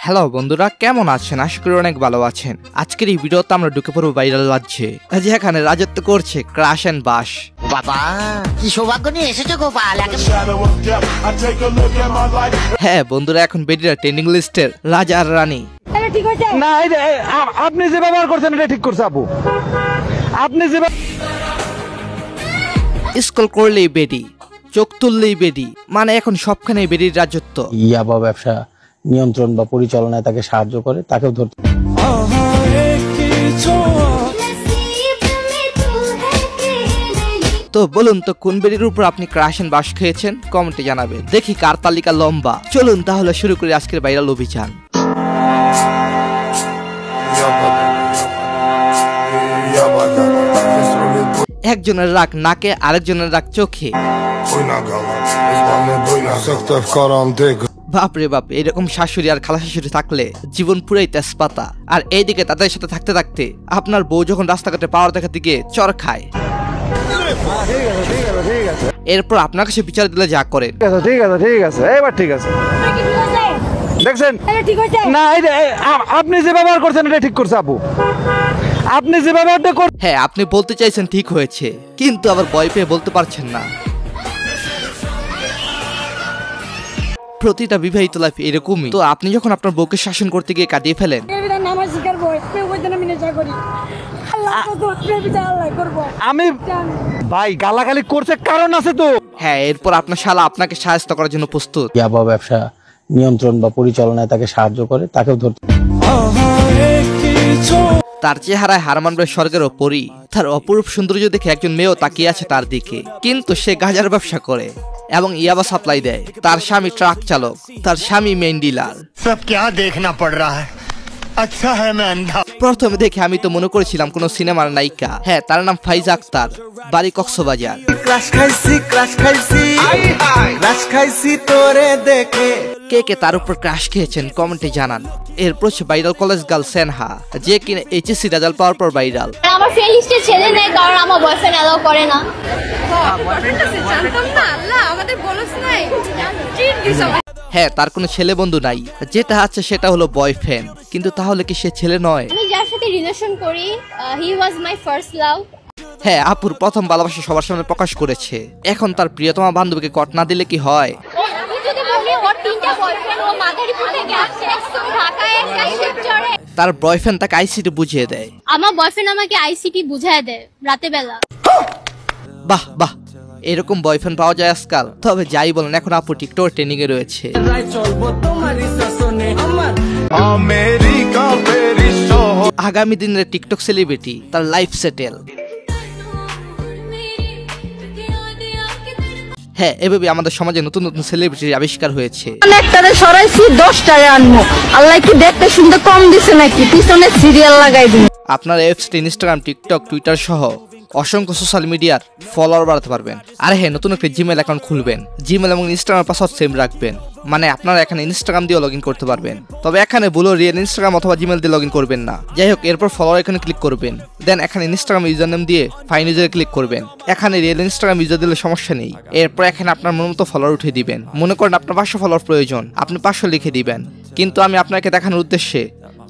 Hello বন্ধুরা, কেমন আছেন? আশা করি অনেক ভালো আছেন। আজকের এই ভিডিওতে আমরা ঢুকে পড়ব ভাইরাল রাজ্যে, যেখানে রাজত্ব করছে ক্রাশ এন্ড বাশ। বাবা কি সৌভাগ্য নিয়ে এসেছো গোপাল। হ্যাঁ বন্ধুরা, এখন বেডিরা ট্রেন্ডিং লিস্টের রাজা আর রানী। না আপনি যে ব্যবহার করছেন এটা ঠিক করছে আপু। আপনি যে স্কুল করলেই বেডি, চোখ তুললেই বেডি, মানে এখন সবখানে বেডির রাজত্ব। ইয়াবা ব্যবসা নিয়ন্ত্রণ বা পরিচালনায় তাকে সাহায্য করে, তাকেও ধরতে। তো বলুন তো, কোন বেডির উপর আপনি ক্রাশ এন্ড বাশ খেয়েছেন? কমেন্টে জানাবেন, দেখি কার তালিকা লম্বা। চলুন তাহলে শুরু করি আজকের ভাইরাল অভিযান। একজনের রাগ নাকে, আরেকজনের রাগ চোখে। বাপরে বাপ, এরকম শাশুড়ি আর খালা শাশুড়ি থাকলে জীবন পুরাই তেজপাতা। আর এইদিকে তাদের সাথে থাকতে থাকতে আপনার বউ যখন রাস্তাঘাটে পাওয়ার দেখার দিকে চর খায়, এরপর আপনার কাছে বিচার দিলে যা করেন। ঠিক আছে এবার ঠিক আছে দেখছেন না, আপনি যে ব্যবহার করছেন এটা ঠিক করছে আপু। আপনি যে ব্যবহারটা কর। হ্যাঁ, আপনি বলতে চাইছেন ঠিক হয়েছে, কিন্তু আবার ভয় পেয়ে বলতে পারছেন না। প্রতিটা বিবাহিত লাইফ এরকমই। তো আপনি যখন আপনার বউকে শাসন করতে গিয়ে কাঁদিয়ে ফেলেন, আমি ভাই গালাগালি করছে কারণ আছে তো। হ্যাঁ, এরপর আপনার শালা আপনাকে সাহায্য করার জন্য প্রস্তুত। ইয়াবা ব্যবসা নিয়ন্ত্রণ বা পরিচালনায় তাকে সাহায্য করে, তাকেও ধরতে। তার চেহারায় হার মানবে স্বর্গের ওপরই। তার অপরূপ সৌন্দর্য দেখে একজন মেয়েও তাকিয়ে আছে তার দিকে, কিন্তু সে গাঁজার ব্যবসা করে এবং ইয়াবা সাপ্লাই দেয়। তার স্বামী ট্রাক চালক, তার স্বামী মেইন ডিলার। সব क्या देखना पड़ रहा है। अच्छा है मैं अंधा। প্রথমে দেখে আমি তো মনে করেছিলাম কোন সিনেমার নায়িকা। হ্যাঁ, তার নাম ফাইজা আক্তার, বাড়ি কক্সবাজার। কে কে তার উপর ক্রাশ খেয়েছেন কমেন্টে জানান। এরপর ভাইরাল কলেজ গার্ল সেনহা, যে কিনা এইচএসসি রেজাল্ট পাওয়ার পর ভাইরাল। আমার ফ্রেন্ড লিস্টে ছেলে নেই কারণ আমার বয়ফ্রেন্ড অ্যালাউ করে না। হ্যাঁ, তার কোনো ছেলে বন্ধু নাই, যেটা আছে সেটা হলো বয়ফ্রেন্ড। কিন্তু তাহলে কি সে ছেলে নয়? আমি যার সাথে রিলেশন করি, হি ওয়াজ মাই ফার্স্ট লাভ। হ্যাঁ, আপুর প্রথম ভালোবাসা সবার সামনে প্রকাশ করেছে। এখন তার প্রিয়তমা বান্ধবীকে কট না দিলে কি হয়? আমি যদি বলি ওর তিনটা বয়ফ্রেন্ড, ও মাদারীপুর থেকে আসছে, ঢাকায় এসে শিবচরে। তার বয়ফ্রেন্ড তাকে আইসিটি বুঝিয়ে দেয়। আমার বয়ফ্রেন্ড আমাকে আইসিটি বুঝায় দেয় রাতে বেলা। বাহ বাহ, এরকম বয়ফ্রেন্ড পাওয়া যায় আজকাল। তবে যাই বলেন, এখন আপু টিকটক ট্রেনিং এ রয়েছে। আগামী দিনের টিকটক সেলিব্রিটি, তার লাইফ সেটেল। হ্যাঁ, এভাবে আমাদের সমাজে নতুন নতুন সেলিব্রিটির আবিষ্কার হয়েছে। একটারে সরাইছি 10টায় আনবো। আল্লাহ কি দেখতে শুনতে কম দিছে নাকি? পিছনে সিরিয়াল লাগাই দিন। আপনার এফস, ইনস্টাগ্রাম, টিকটক, টুইটার সহ অসংখ্য সোশ্যাল মিডিয়ার ফলোয়ার বাড়াতে পারবেন। আর হ্যাঁ, নতুন একটা জিমেল অ্যাকাউন্ট খুলবেন। জিমেল এবং ইনস্টাগ্রাম পাসওয়ার্ড সেম রাখবেন, মানে আপনারা এখানে ইনস্টাগ্রাম দিয়ে লগ ইন করতে পারবেন। তবে এখানে বলো রিয়েল ইনস্টাগ্রাম অথবা জিমেল দিয়ে লগ ইন করবেন না। যাই হোক, এরপর ফলোয়ার এখানে ক্লিক করবেন। দেন এখানে ইনস্টাগ্রাম ইউজার নেম দিয়ে ফাইন ইউজারে ক্লিক করবেন। এখানে রিয়েল ইনস্টাগ্রাম ইউজার দিলে সমস্যা নেই। এরপর এখানে আপনার মন মতো ফলোয়ার উঠিয়ে দিবেন। মনে করেন আপনার 500 ফলোয়ার প্রয়োজন, আপনি 500 লিখে দিবেন। কিন্তু আমি আপনাকে দেখানোর উদ্দেশ্যে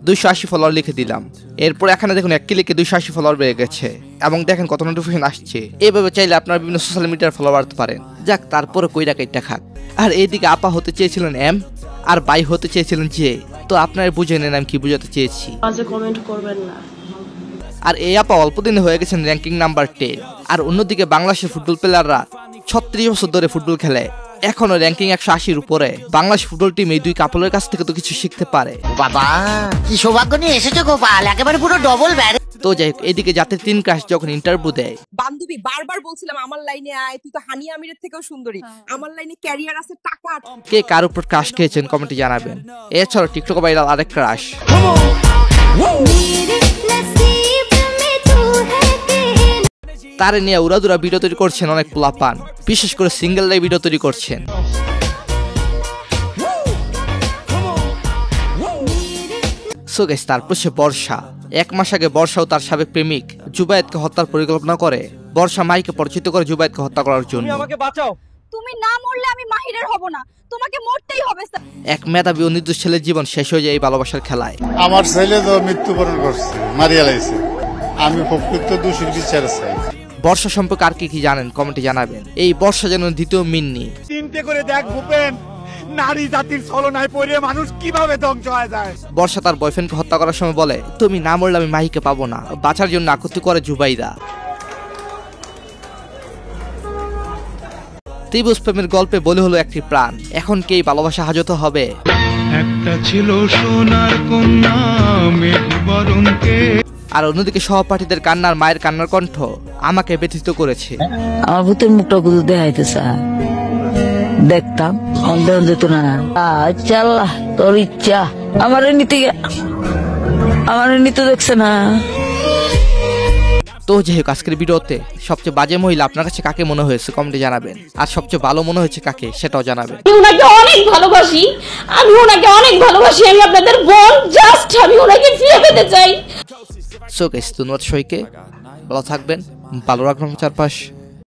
280 ফলোয়ার লিখে দিলাম। এরপর এখানে দেখুন এক ক্লিকে 280 ফলোয়ার বেড়ে গেছে এবং দেখেন কত নোটিফিকেশন আসছে। এইভাবে চাইলে আপনার বিভিন্ন সোশ্যাল মিডিয়ার ফলোয়ার বাড়তে পারেন। যাক, তারপরে কইরা কাইটা খাক। আর এইদিকে আপা হতে চেয়েছিলেন এম, আর বাই হতে চেয়েছিলেন জে। তো আপনারা বুঝে নেন আমি কি বুঝাতে চেয়েছি। কমেন্ট করবেন না। আর এই আপা অল্প দিনে হয়ে গেছেন র্যাঙ্কিং নাম্বার 10। আর অন্যদিকে বাংলাদেশের ফুটবল প্লেয়াররা 36 বছর ধরে ফুটবল খেলে, এখনো র্যাঙ্কিং 180-র উপরে। বাংলাদেশ ফুটবল টিম এই দুই কাপলের কাছ থেকে তো কিছু শিখতে পারে। বাবা কি সৌভাগ্য নিয়ে এসেছো গোপাল, একেবারে পুরো ডবল ব্যারে। তো যাই হোক, এদিকে জাতির 3 ক্রাশ যখন ইন্টারভিউ দেয়, বান্ধবী বারবার বলছিলাম আমার লাইনে আয়, তুই তো হানি আমিরের থেকেও সুন্দরী, আমার লাইনে ক্যারিয়ার আছে, টাকা। কে কার উপর ক্রাশ খেয়েছেন কমেন্টে জানাবেন। এছাড়াও টিকটক ভাইরাল আরেক ক্রাশ। তারে নিয়ে উড়াদুরা ভিডিও তৈরি করছেন অনেক পোলাপান, বিশেষ করে সিঙ্গেলরাই ভিডিও তৈরি করছেন। সো গাইস, তারপর সে বর্ষা। 1 মাস আগে বর্ষা ও তার সাবেক প্রেমিক জুবায়েদকে হত্যার পরিকল্পনা করে। বর্ষা মাইকে পরিচিত করে জুবায়েদকে হত্যা করার জন্য। আমাকে বাঁচাও, তুমি না মরলে আমি মাহিরের হব না, তোমাকে মরতেই হবে স্যার। এক মেধাবী ও নির্দোষ ছেলের জীবন শেষ হয়ে যায় এই ভালোবাসার খেলায়। আমার ছেলে তো মৃত্যুবরণ করছে, মারিয়া লাইছে। আমি প্রকৃত দোষীর বিচার চাই। বর্ষা সম্পর্কে আর কি জানেন কমেন্টে জানাবেন। এই বর্ষা যেন দ্বিতীয় মিন্নি। চিন্তা করে দেখ ভূপেন, নারী জাতির ছলনায় পড়ে মানুষ কিভাবে ধ্বংস হয়ে যায়। বর্ষা তার বয়ফ্রেন্ডকে হত্যা করার সময় বলে, তুমি না মরলে আমি মাহিকে পাবো না। বাঁচার জন্য আকুতি করে জুবাইদা। ত্রিভুজ প্রেমের গল্পে বলে হলো একটি প্রাণ, এখন কি এই ভালোবাসা হাজত হবে? একটা ছিল সোনার কন্যা মেঘবরণকে। আর অন্যদিকে সহপাঠীদের কান্নার, মায়ের কান্নার কণ্ঠ আমাকে ব্যথিত করেছে। আমার ভূতের মুখটা কিন্তু দেখাইতে চায়, দেখতাম অন্ধে যেত না। আচ্ছা আল্লাহ তোর ইচ্ছা, আমার নিতে দেখছে না। তো যাই হোক, আজকের ভিডিওতে সবচেয়ে বাজে মহিলা আপনার কাছে কাকে মনে হয়েছে কমেন্টে জানাবেন, আর সবচেয়ে ভালো মনে হয়েছে কাকে সেটাও জানাবেন। আমি ওনাকে অনেক ভালোবাসি, আমি আপনাদের বোন, জাস্ট আমি ওনাকে ফিরে পেতে চাই। সো গাইস, ধন্যবাদ সবাইকে, ভালো থাকবেন, ভালো রাখবেন চারপাশ।